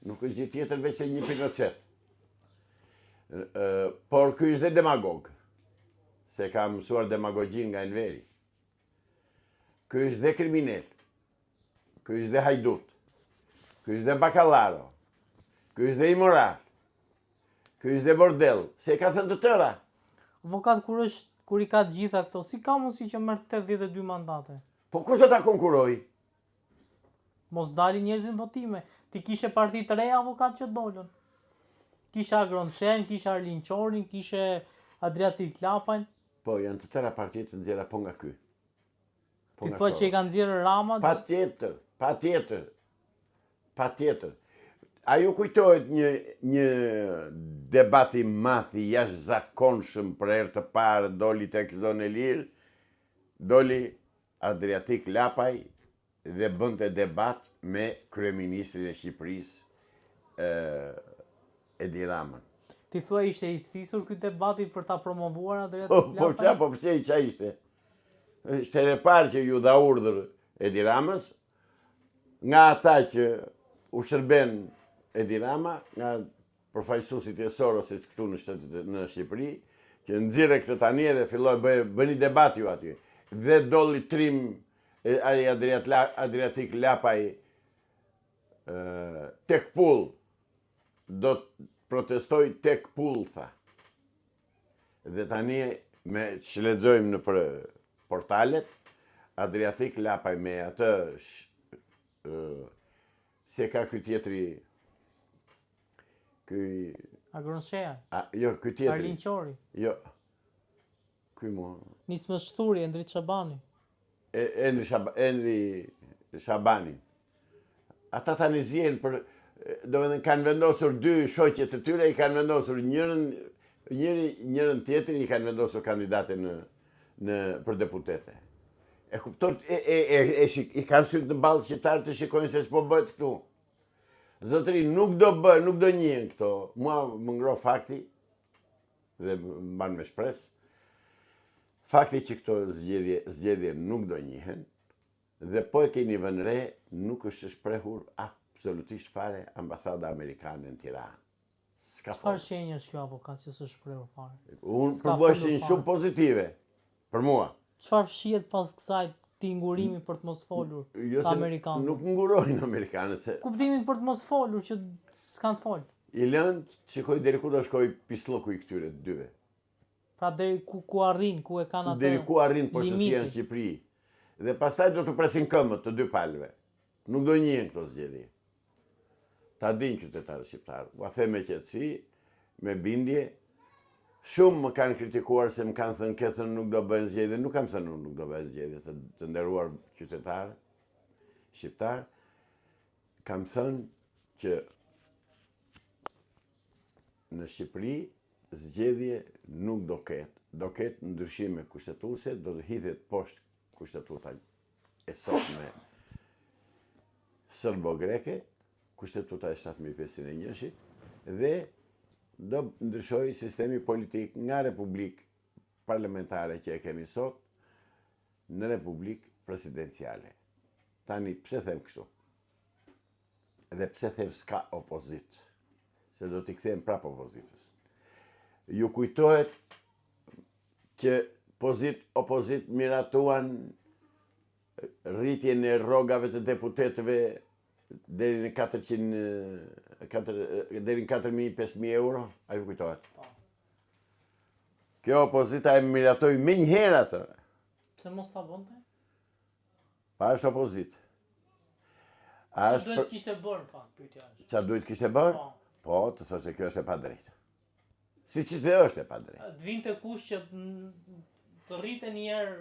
Nuk është gjithë tjetër veç se një Pinochet. Por ky është dhe demagog, se ka mësuar demagogjin nga Enveri. Ky është dhe kriminal, ky është dhe hajdut, ky është dhe bakallaro, ky është dhe imoral, ky është dhe bordel, se ka thënë të tëra. Avokat, kur i ka të gjitha këto, si ka mundësi që merr 82 mandate? Po kush do ta konkuroj? Mos dalin njerëzit në votime. Ti kishe parti të reja, avokat, që dolën. Kishe Agronshen, kishe Arlin Qorin, kishe Adriatik Lapajn. Po, janë të tëra partitë të nxjerra po nga ky. Ti thua që i kanë nxjerrë Rama? Patjetër. A ju kujtohet një debat i madh i jashtëzakonshëm për herë të parë doli tek zonë e lirë, doli Adriatik Lapaj dhe bënte debat me kryeministrin e Shqipërisë Edi Ramën. Ti thua ishte i stisur ky debati për ta promovuar Adriatik Lapaj? Po pse i qa ishte? Ishte e parë që ju dha urdhër Edi Ramës, nga ata që u shërben Edi Rama, nga përfaqësuesit e Sorosit këtu në Shqipëri, që nxirre këtë tani dhe filloi bëni debat ju aty. Dhe dolli trim ai Adriatik Lapaj tek pull. Do të protestoj tek pull, tha. Dhe tani me që lexojmë në portalet, Adriatik Lapaj me atë se ka ky tjetri Agronshen. Jo, ky tjetri. Arlin Qori. Jo. Ky mo. Nismë Shturi, Endri Shabani. Endri Shabani. Ata tani zjen për, domethënë kanë vendosur dy shoqet të tyre, i kanë vendosur njërin tjetrin, i kanë vendosur kandidate për deputete. E kupton, i kanë sytë në ballë shqiptarë të shikojnë se s'po bëhet këtu. Zotëri, nuk do njihen këto. Mua më ngro fakti, dhe më ban me shpresë, fakti që këto zgjedhje nuk do njihen, dhe po e keni vënë re, nuk është shprehur absolutisht fare ambasada amerikane në Tiranë. Çfarë shenjë është kjo, avokat, që s'është shprehur fare? Unë përbëjshin shumë pozitive, për mua. Çfarë fshihet pas kësaj tingurimi për të mos folur të Amerikanëve? Nuk ngurojnë Amerikanët. Kuptimin për të mos folur, që s'kan fol. I lënë, shikoj deri ku do shkoj pislloku i këtyre të dyve. Pra deri ku arrin, ku e kanë atë. Deri ku arrin përgjithësia në Shqipëri. Dhe pastaj do të presin këmbët të dy palëve. Nuk do njihen këto zgjedhje. Ta dinë qytetarët shqiptarë. Ua them me qetësi, me bindje. Shumë më kanë kritikuar se më kanë thënë këthën nuk do bëjnë zgjedhje. Nuk kam thënë nuk do bëjnë zgjedhje, të nderuar qytetarë shqiptarë. Kam thënë që në Shqipëri zgjedhje nuk do ketë. Do ketë ndryshime kushtetuese, do të hidhet poshtë kushtetuta e sotme serbo-greke, kushtetuta e 7501, dhe do ndryshoj sistemi politik nga republikë parlamentare që e kemi sot në republikë presidenciale. Tani, pse them kështu? Dhe pse them s'ka opozit? Se do t'i kthejmë prap opozitës. Ju kujtohet që opozit miratuan rritjen e rrogave të deputetëve deri në 4.000-5.000 euro, a ju kujtohet? Kjo opozita e miratoi me njëherë atë. Pse mos ta bënte? Pa është opozit. Çfarë duhet kishte bërë, në fakt, pyetja është. Çfarë duhet kishte bërë? Po, të thoshte se kjo është e padrejtë. Siç është e padrejtë. Të vinte kush që të rriten një herë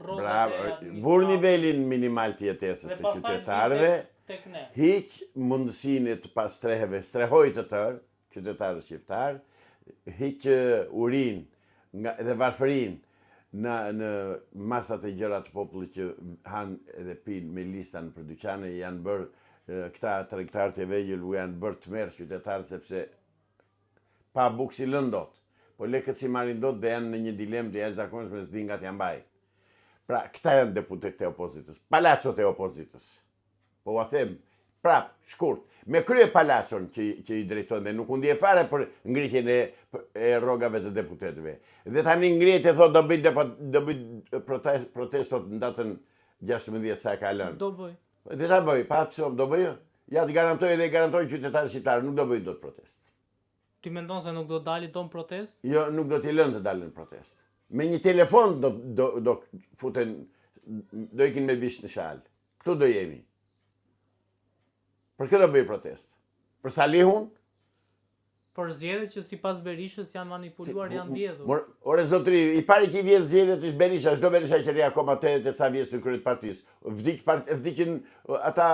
rrogat e administratës. Vur nivelin minimal të jetesës të qytetarëve. Hiq mundësinë të pastreheve, strehoj të tërë, qytetarët shqiptarë, hiq urinë dhe varfërinë në masat e gjëra të popullit që hanë edhe pinë me lista në për dyqane, janë bërë këta tregtarët e vegjël janë bërë të merë qytetarë sepse pa bukë si lënë dot. Po lekët si marrin dot dhe janë në një dilemë të jashtëzakonshme s'di nga t'janë mbaj. Pra, këta janë deputet e opozitës, palacot e opozitës. Po a them, prap, shkurt, me krye palacon që i drejton dhe nuk u ndje fare për ngritjen e rrogave të deputetëve. Dhe tani ngrihet e thot do bëj protestot në datën 16 sa ka lënë. Do bëj. Dhe ta bëj, pa pse do bëj? Ja të garantoj dhe garantoj qytetarët shqiptarë, nuk do bëj dot protest. Ti mendon se nuk do dali ton protest? Jo, nuk do t'i lënë të dalin protest. Me një telefon do futen, do ikin me bish në shalë. Këtu do jemi. Për këtë do bëj protest? Për Salihun? Për zgjedhjet që sipas Berishës janë manipuluar, janë vjedhur. Ore zotri, i pari që i vjedh zgjedhjet është Berisha, çdo Berisha që rri akoma 80 sa vjeç në krye të partisë. Vdiqin ata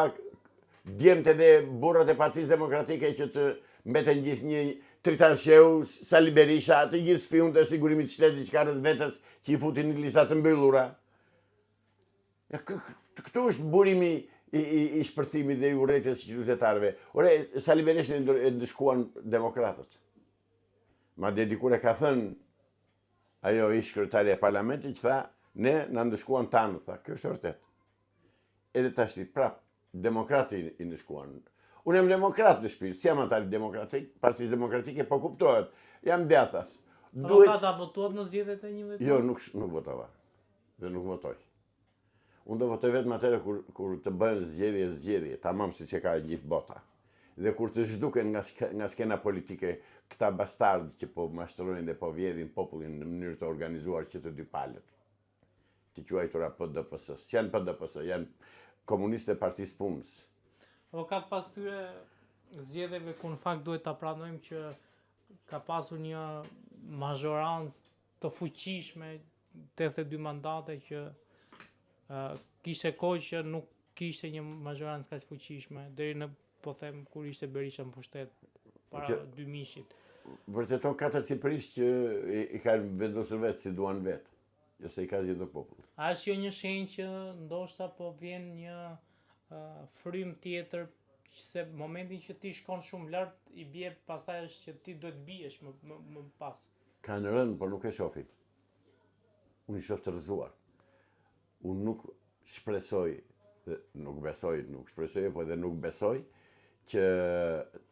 djemtë dhe burrat e Partisë Demokratike që të mbeten gjithë një Tritan Sheu, Sali Berisha, të gjithë spiun të sigurimit të shtetit që ka rreth vetes që i futin në lista të mbyllura. Këtu është burimi i shpërthimit dhe i urrejtjes së qytetarëve. Ore, Sali Berisha e ndëshkuan demokratët. Madje dikur e ka thënë ajo ish kryetaria e parlamentit që tha, ne na ndëshkuan tanë, tha. Kjo është vërtet. Edhe tash prap demokrati i ndëshkuan. Unë jam demokrat në shpirt, si jam antar demokratik, Partisë Demokratike, po kuptohet. Jam djathtas. Avokata votuat në zgjedhjet e 11? Jo, nuk votova. Dhe nuk votoj. Unë do votoj vetëm atëherë kur të bëhen zgjedhje, tamam siç e ka gjithë bota. Dhe kur të zhduken nga skena politike këta bastardë që po mashtrojnë dhe po vjedhin popullin në mënyrë të organizuar që të dy palët. Të quajtura PDPS. S'janë PDPS, janë komunistë e Partisë Punës. Avokat, pas tyre zgjedhjeve ku në fakt duhet ta pranojmë që ka pasur një mazhorancë të fuqishme, 82 mandate që kishte kohë që nuk kishte një mazhorancë kaq fuqishme deri në, po them, kur ishte Berisha në pushtet para 2000-shit. Vërteton katër Sipërisht që i kanë vendosur vetë si duan vetë, jo se i ka zgjedhur populli. A është jo një shenjë që ndoshta po vjen një frym tjetër, se momentin që ti shkon shumë lart, i bie pastaj është që ti duhet biesh më pas. Kanë rënë, por nuk e shohin. Unë i shoh të rrëzuar. Unë nuk shpresoj, nuk shpresoj, po edhe nuk besoj që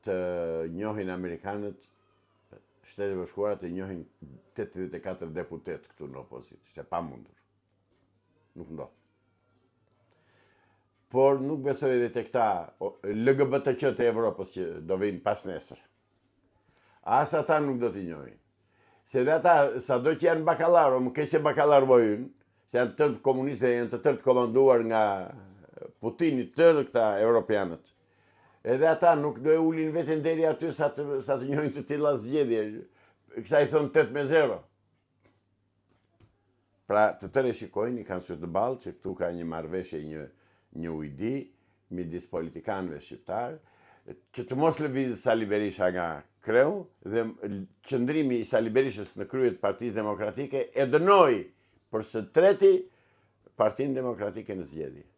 të njohin Amerikanët, Shtetet Bashkuara të njohin 84 deputet këtu në opozitë. Ishte pamundur. Nuk ndodh. Por nuk besoj edhe te këta LGBT të Evropës që do vinë pas nesër. As ata nuk do t'i njohin. Se dhe ata, sado që janë bakallar, më keq se bakallarvojnë, se janë tërë komunistë, janë të tërë të komanduar nga Putini, tërë këta europianët. Edhe ata nuk do e ulin veten deri aty sa të njohin të tilla zgjedhje. Kësa i thonë 8-0. Pra të tërë e shikojnë, i kanë sy të ballë që këtu ka një marrëveshje, një ujdi midis politikanëve shqiptar, që të mos lëvizë Sali Berisha nga kreu dhe qëndrimi i Sali Berishës në krye të Partisë Demokratike e dënoi për së treti Partinë Demokratike në zgjedhje.